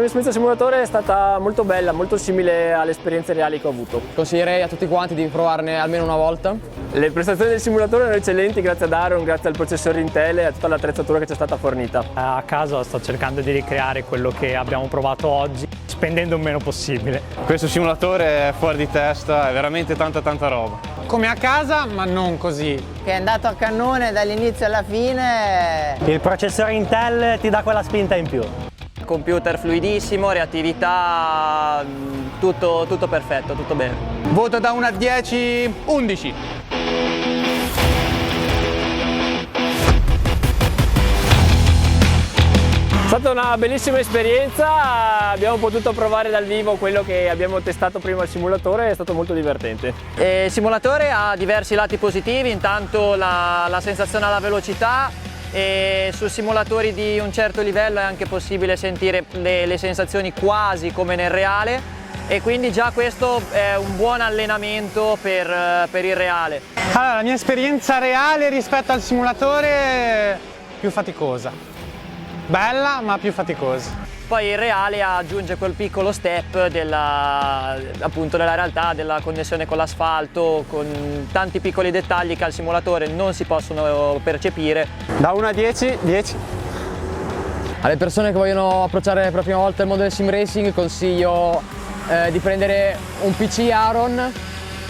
mia esperienza simulatore è stata molto bella, molto simile alle esperienze reali che ho avuto. Consiglierei a tutti quanti di provarne almeno una volta. Le prestazioni del simulatore erano eccellenti grazie ad Aaron, grazie al processore Intel e a tutta l'attrezzatura che ci è stata fornita. A casa sto cercando di ricreare quello che abbiamo provato oggi, spendendo il meno possibile. Questo simulatore è fuori di testa, è veramente tanta roba. Come a casa, ma non così. Che è andato a cannone dall'inizio alla fine. Il processore Intel ti dà quella spinta in più. Computer fluidissimo, reattività, tutto perfetto, tutto bene. Voto da 1 a 10, 11. È stata una bellissima esperienza, abbiamo potuto provare dal vivo quello che abbiamo testato prima al simulatore, è stato molto divertente. Il simulatore ha diversi lati positivi, intanto la sensazione alla velocità, e su simulatori di un certo livello è anche possibile sentire le sensazioni quasi come nel reale, e quindi già questo è un buon allenamento per il reale. Allora, la mia esperienza reale rispetto al simulatore è più faticosa. Bella, ma più faticosa. Poi il reale aggiunge quel piccolo step appunto della realtà, della connessione con l'asfalto, con tanti piccoli dettagli che al simulatore non si possono percepire. Da 1 a 10, 10. Alle persone che vogliono approcciare per la prima volta il mondo del sim racing consiglio di prendere un PC Aaron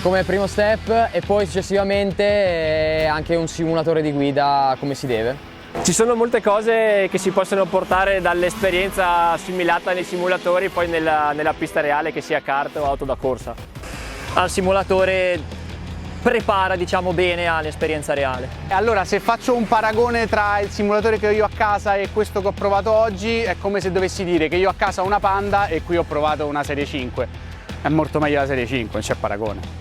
come primo step e poi successivamente anche un simulatore di guida come si deve. Ci sono molte cose che si possono portare dall'esperienza assimilata nei simulatori poi nella pista reale, che sia kart o auto da corsa. Al simulatore prepara, diciamo, bene all'esperienza reale. Allora, se faccio un paragone tra il simulatore che ho io a casa e questo che ho provato oggi, è come se dovessi dire che io a casa ho una Panda e qui ho provato una Serie 5. È molto meglio la Serie 5, non c'è paragone.